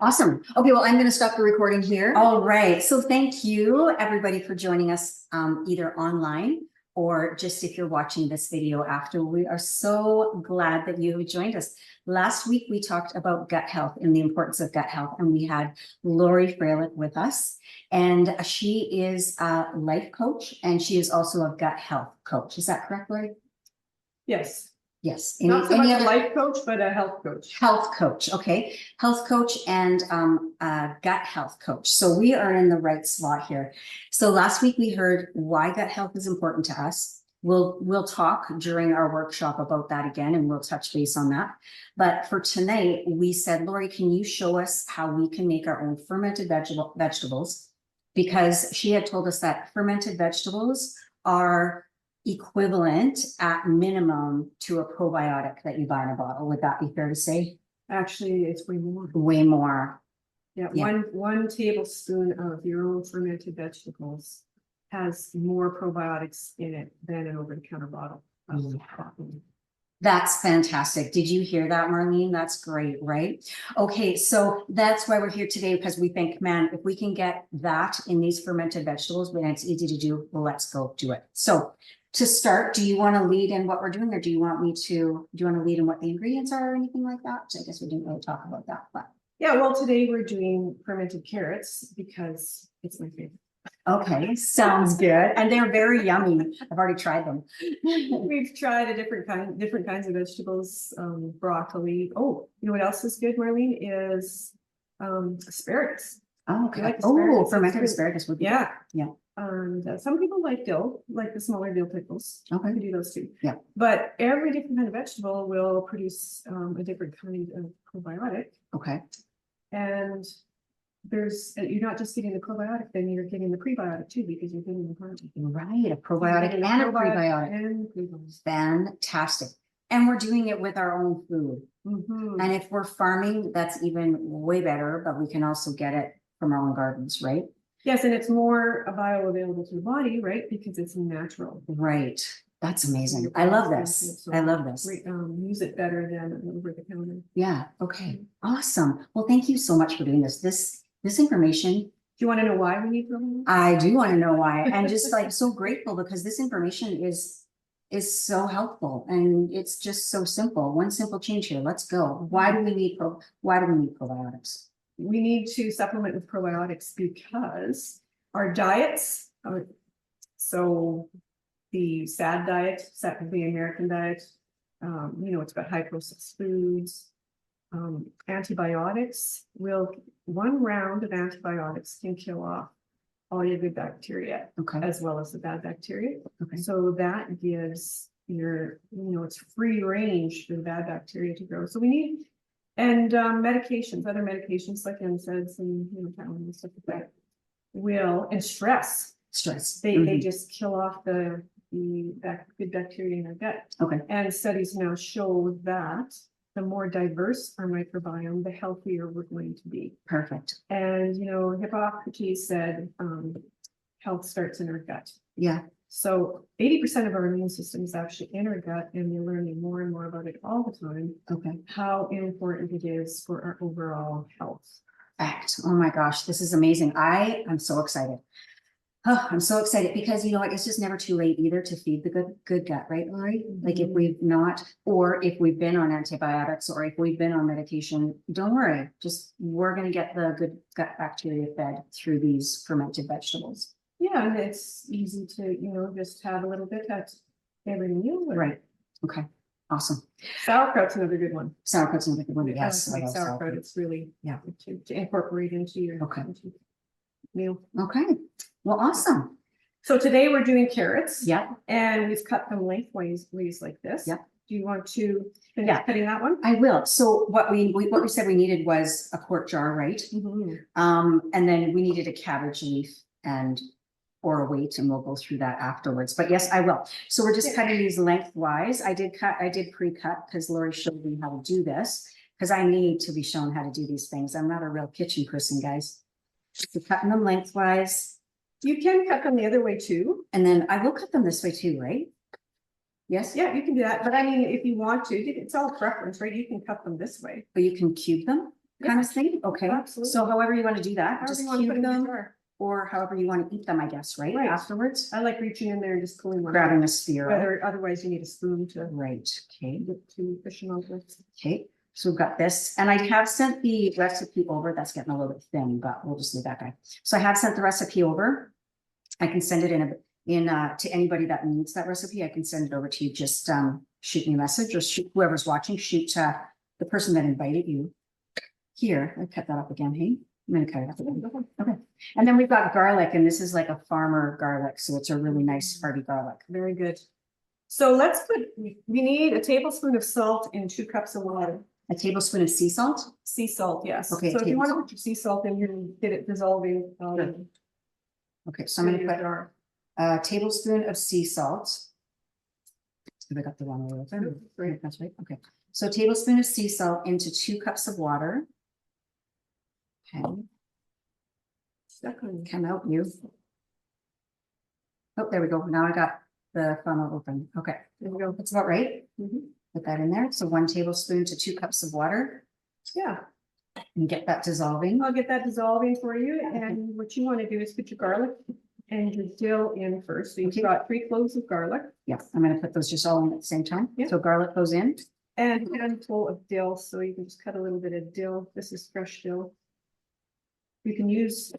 Awesome. Okay, well, I'm going to stop the recording here. All right. So thank you, everybody, for joining us either online or just if you're watching this video after. We are so glad that you have joined us. Last week, we talked about gut health and the importance of gut health, and we had Lori Freilich with us. And she is a life coach, and she is also a gut health coach. Is that correct, Lori? Yes. Yes. Not so much a life coach, but a health coach. Health coach. Okay. Health coach and gut health coach. So we are in the right spot here. So last week we heard why gut health is important to us. We'll talk during our workshop about that again, and we'll touch base on that. But for tonight, we said, Lori, can you show us how we can make our own fermented vegetables? Because she had told us that fermented vegetables are equivalent at minimum to a probiotic that you buy in a bottle. Would that be fair to say? Actually, it's way more. Way more. Yeah, Yeah. one tablespoon of your own fermented vegetables has more probiotics in it than an over-the-counter bottle of coffee. That's fantastic. Did you hear that, Marlene? That's great, right? Okay, so that's why we're here today, because we think, man, if we can get that in these fermented vegetables, when it's easy to do, well, let's go do it. So to start, do you want to lead in what we're doing, or do you want to lead in what the ingredients are or anything like that? I guess we didn't really talk about that, but. Yeah, well, today we're doing fermented carrots because it's my favorite. Okay, sounds good. And they're very yummy. I've already tried them. We've tried different kinds of vegetables, broccoli. Oh, you know what else is good, Marlene, is asparagus. Oh, okay. Like Oh, fermented asparagus would be yeah. good. Yeah. And some people like dill, like the smaller dill pickles. Okay. You can do those too. Yeah. But every different kind of vegetable will produce a different kind of probiotic. Okay. And you're not just getting the probiotic, then you're getting the prebiotic too, because you're getting the probiotic. Right, a probiotic and a prebiotic. And prebiotics. Fantastic. And we're doing it with our own food. Mm-hmm. And if we're farming, that's even way better, but we can also get it from our own gardens, right? Yes, and it's more bioavailable to the body, right? Because it's natural. Right. That's amazing. I love this. So I love this. Use it better than over the counter. Yeah. Okay. Awesome. Well, thank you so much for doing this. This information. Do you want to know why we need probiotics? I do want to know why. And just like so grateful because this information is so helpful and it's just so simple. One simple change here. Let's go. Why do we need probiotics? We need to supplement with probiotics because our diets are so the SAD diet, the American diet, it's got high processed foods. Antibiotics one round of antibiotics can kill off all your good bacteria, okay, as well as the bad bacteria. Okay. So that gives it's free range for the bad bacteria to grow. So we need, and medications, other medications like NSAIDs and Tylenol and stuff like that and stress. They just kill off the good bacteria in our gut. Okay. And studies now show that the more diverse our microbiome, the healthier we're going to be. Perfect. And Hippocrates said health starts in our gut. Yeah. So 80% of our immune system is actually in our gut, and we're learning more and more about it all the time. Okay. How important it is for our overall health. Fact. Oh my gosh, this is amazing. I'm so excited. Oh, I'm so excited because it's just never too late either to feed the good gut, right, Lori? Mm-hmm. Like if we've not, or if we've been on antibiotics, or if we've been on medication, don't worry. We're going to get the good gut bacteria fed through these fermented vegetables. Yeah, and it's easy to just have a little bit at every meal. Right. Okay. Awesome. Sauerkraut's another good one. Sauerkraut's another good one. Yes. Like sauerkraut. It's really to incorporate into your meal. Okay. Well, awesome. So today we're doing carrots. Yeah. And we've cut them lengthways like this. Yeah. Do you want to finish cutting that one? I will. So what we said we needed was a quart jar, right? Mm-hmm. And then we needed a cabbage leaf or a weight, and we'll go through that afterwards. But yes, I will. So we're just cutting these lengthwise. I did pre-cut because Lori showed me how to do this, because I need to be shown how to do these things. I'm not a real kitchen person, guys. So cutting them lengthwise. You can cut them the other way too. And then I will cut them this way too, right? Yes? Yeah, you can do that. But I mean, if you want to, it's all preference, right? You can cut them this way. But you can cube them? kind of thing? Okay, absolutely. so however you want to do that, However just you want to put cube it in the them, jar. or however you want to eat them, I guess, right? Right. Afterwards, I like reaching in there and just pulling one grabbing out. a sphere. Right? Whether otherwise you need a spoon to Right, okay, get to fishing over. okay. So we've got this, and I have sent the recipe over. That's getting a little bit thin, but we'll just leave that guy. So I have sent the recipe over. I can send it to anybody that needs that recipe. I can send it over to you. Just shoot me a message, or shoot whoever's watching, shoot the person that invited you. Here, I cut that up again. Hey, I'm gonna cut it up again. Okay. And then we've got garlic, and this is like a farmer garlic, so it's a really nice hearty garlic. Very good. So we need a tablespoon of salt in 2 cups of water. A tablespoon of sea salt. Sea salt, yes. Okay, So if you want to tablespoon. put your sea salt in, you get it dissolving. Sure. Okay, so I'm gonna put jar. a tablespoon of sea salt. Have I got the wrong way there? Great. That's right. Okay, so a tablespoon of sea salt into 2 cups of water. Okay, Stuck on. come out you. Oh, there we go. Now I got the funnel open. Okay, There we go. that's about right. Mhm. Put that in there. So 1 tablespoon to 2 cups of water, Yeah, and get that dissolving. I'll get that dissolving for you. And what you want to do is put your garlic and your dill in first. So you've Okay. got 3 cloves of garlic Yeah, I'm gonna put those just all in at the same time. Yeah. So garlic goes in. and a handful of dill. So you can just cut a little bit of dill. This is fresh dill. You can use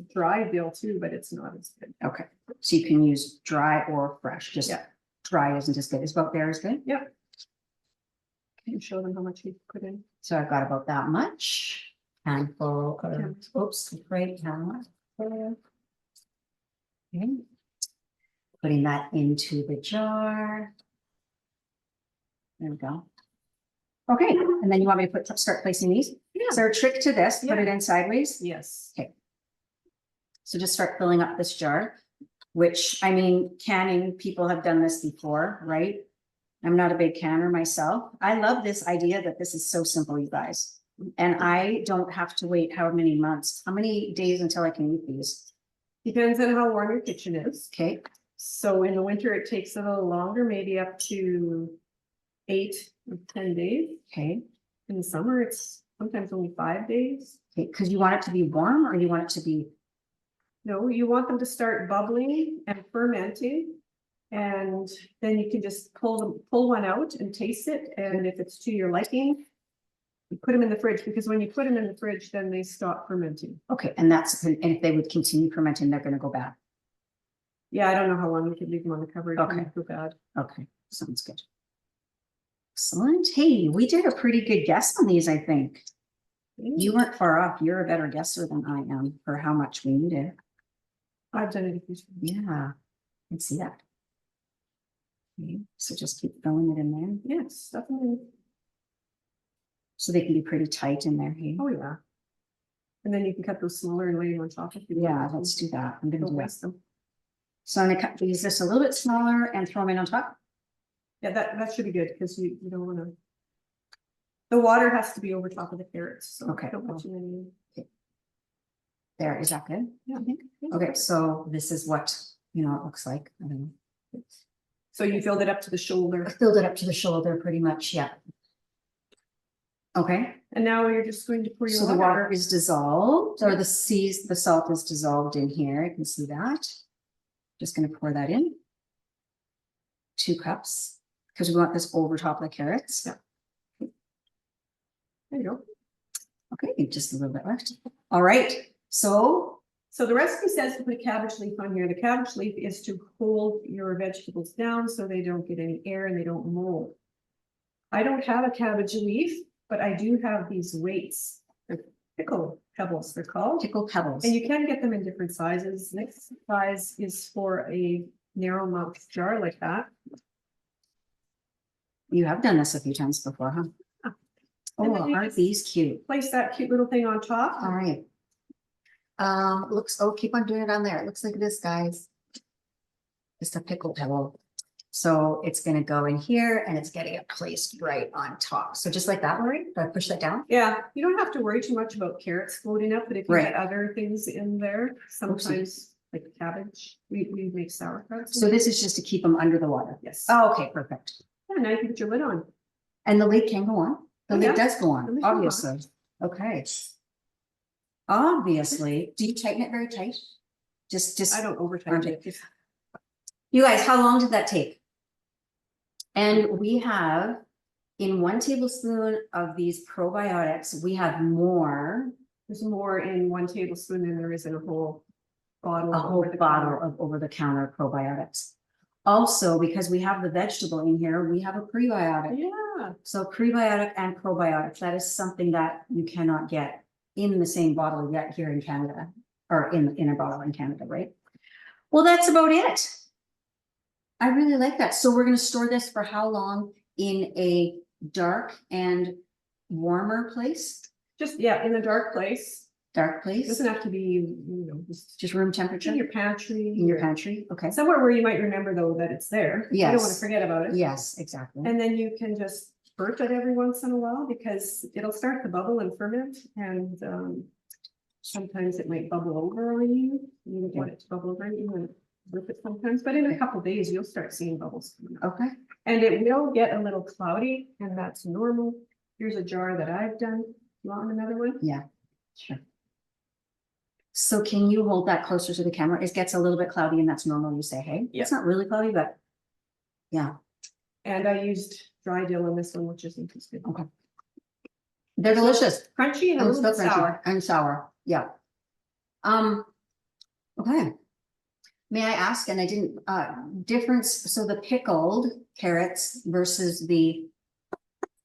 dry dill too, but it's not as good. Okay, so you can use dry or fresh. Just Yeah. dry isn't as good. It's about there is good. Yep. Can you show them how much you put in? So I've got about that much. Handful of, Okay. oops, right now. Okay. Putting that into the jar. There we go. Okay, and then you want me to start placing these? Yeah. Is there a trick to this? Put Yeah. it in sideways? Yes. So just start filling up this jar, which, I mean, canning, people have done this before, right? I'm not a big canner myself. I love this idea that this is so simple, you guys. And I don't have to wait how many months, how many days until I can eat these? Depends on how warm your kitchen is. Okay, So in the winter, it takes a little longer, maybe up to 8 or 10 days. okay, In the summer, it's sometimes only 5 days. okay, because you want it to be warm, or you want it to be, No, you want them to start bubbling and fermenting. And then you can just pull one out and taste it. And if it's to your liking, you put them in the fridge, because when you put them in the fridge, then they stop fermenting. okay, and if they would continue fermenting, they're gonna go bad. Yeah, I don't know how long we could leave them on the cupboard. It Okay. wouldn't go bad. Okay, sounds good. Excellent. Hey, we did a pretty good guess on these, I think. You weren't far off. You're a better guesser than I am for how much we needed. I've done it a few times. Yeah, I can see that. Okay, so just keep filling it in there. Yes, stuff them in. So they can be pretty tight in there. Hey? Oh, yeah. And then you can cut those smaller and lay them on top if you want. Yeah, let's do that. I'm gonna Don't do that. waste them. So I'm gonna cut these just a little bit smaller and throw them in on top. Yeah, that should be good, because you don't want to. The water has to be over top of the carrots, so Okay. don't put too many in. There, is that good? Yeah, I think. Okay, so this is what, it looks like. I don't know. So you filled it up to the shoulder, I filled it up to the shoulder pretty much, yeah. Okay, and now you're just going to pour your so the water is dissolved, or the salt is dissolved in here. I can see that. Just gonna pour that in. 2 cups, because we want this over top of the carrots. Yeah. There you go. Okay, just a little bit left. All right, so So the recipe says to put a cabbage leaf on here. The cabbage leaf is to hold your vegetables down so they don't get any air and they don't mold. I don't have a cabbage leaf, but I do have these weights. They're pickle pebbles, they're called. pickle pebbles. And you can get them in different sizes. Next size is for a narrow mouth jar like that. You have done this a few times before, huh? Yeah. Oh, And then you aren't just- these cute? Place that cute little thing on top. All right. Keep on doing it on there. It looks like this, guys. Just a pickle pebble. So it's gonna go in here and it's getting it placed right on top. So just like that, Lori, do I push that down? Yeah, you don't have to worry too much about carrots floating up, but if you Right. get other things in there, sometimes like cabbage, we make sauerkraut. So this is just to keep them under the water. Yes. Oh, okay, perfect. Yeah, now you can put your lid on. And the lid can go on. The Oh, lid yeah. does go The on, lid can go on. obviously. Okay. Obviously, do you tighten it very tight? Just, I don't overtime it. Just- you guys, how long did that take? And we have, in 1 tablespoon of these probiotics, we have more, There's more in 1 tablespoon than there is in a whole bottle. a of whole over-the-counter. bottle of over-the-counter probiotics. Also, because we have the vegetable in here, we have a prebiotic. Yeah, So prebiotic and probiotic, that is something that you cannot get in the same bottle yet here in Canada, or in a bottle in Canada, right? Well, that's about it. I really like that. So we're gonna store this for how long in a dark and warmer place? just, yeah, in a dark place. Dark It place, doesn't have to be, you know, just room in temperature your pantry. in your or pantry, okay? Somewhere where you might remember though that it's there. You don't want to Yes. forget about it. Yes, exactly. And then you can just burp it every once in a while because it'll start to bubble and ferment and sometimes it might bubble over on you. You don't want it to bubble over you and burp it sometimes, but in a couple of days, you'll start seeing bubbles coming up. Okay, And it will get a little cloudy and that's normal. Here's a jar that I've done. You want another one? yeah, sure. So can you hold that closer to the camera? It gets a little bit cloudy and that's normal, you say, hey? Yeah. It's not really cloudy, but yeah, And I used dry dill in this one, which isn't as good. okay. They're delicious. Crunchy and a And little bit still crunchy sour. and sour, yeah. Okay. May I ask, and I didn't, difference, so the pickled carrots versus the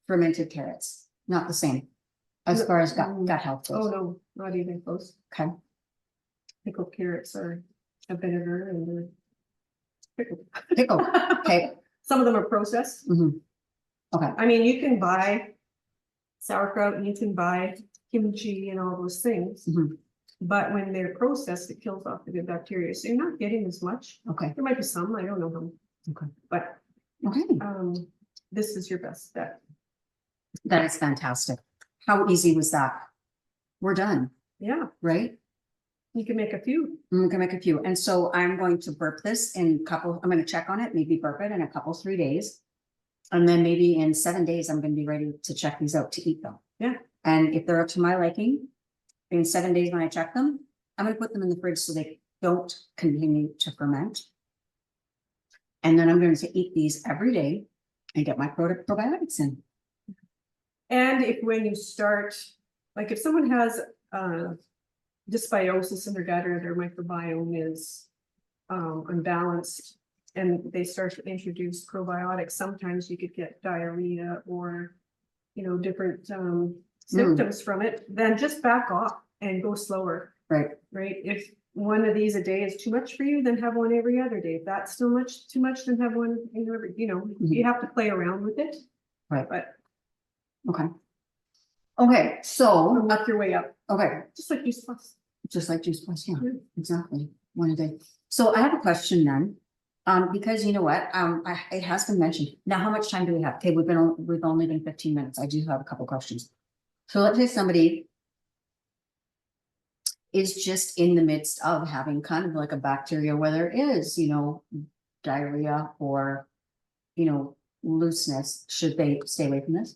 fermented carrots, not the same. As far as gut health Oh, goes, no, not even close. okay, Pickled carrots are a vinegar and they're pickled. pickled, okay, Some of them are processed. okay, I mean, you can buy sauerkraut and you can buy kimchi and all those things. Mhm. But when they're processed, it kills off the good bacteria. So you're not getting as much. okay, There might be some, I don't know how. Okay. But okay, this is your best bet. that is fantastic. How easy was that? We're done, Yeah, right? you can make a few. I'm gonna make a few, and so I'm going to burp this in I'm gonna check on it, maybe burp it in a couple, 3 days. And then maybe in 7 days, I'm gonna be ready to check these out to eat them. Yeah. And if they're up to my liking, in 7 days when I check them, I'm gonna put them in the fridge so they don't continue to ferment. And then I'm going to eat these every day and get my probiotics in. And if when you start, like if someone has dysbiosis in their gut or their microbiome is unbalanced and they start to introduce probiotics, sometimes you could get diarrhea or, you know, different symptoms from it, then just back off and go slower. Right. Right. If one of these a day is too much for you, then have one every other day. If that's still too much, then have one every, you know, you have to play around with it. Right. But Okay. Okay, so work your way up. Okay, Just like Juice Plus. just like Juice Plus, yeah, Yeah. exactly. One a day. So I have a question then. Because you know what, it has been mentioned. Now, how much time do we have? Okay, we've only been 15 minutes. I do have a couple questions. So let's say somebody is just in the midst of having kind of like a bacteria, whether it is, you know, diarrhea or, you know, looseness. Should they stay away from this?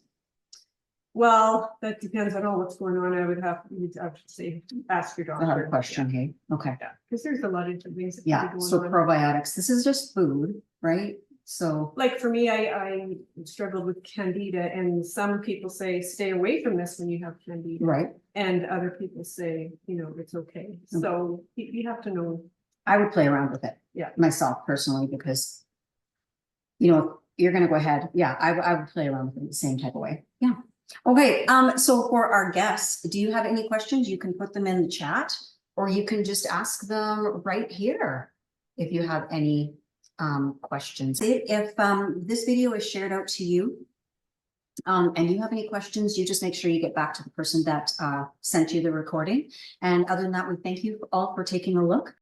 Well, that depends on all what's going on. You'd have to say, ask your I have doctor. a question, hey, okay. Yeah, because there's a lot of different things that can Yeah, be going so on. probiotics, this is just food, right? So, Like for me, I struggled with candida and some people say, stay away from this when you have candida. right, And other people say, you know, it's okay. So you have to know. I would play around with it. Yeah. Myself personally, because, you know, you're gonna go ahead, yeah, I would play around with it the same type of way, yeah. Okay, so for our guests, do you have any questions? You can put them in the chat, or you can just ask them right here if you have any questions. If this video is shared out to you, and you have any questions, you just make sure you get back to the person that sent you the recording. And other than that, we thank you all for taking a look.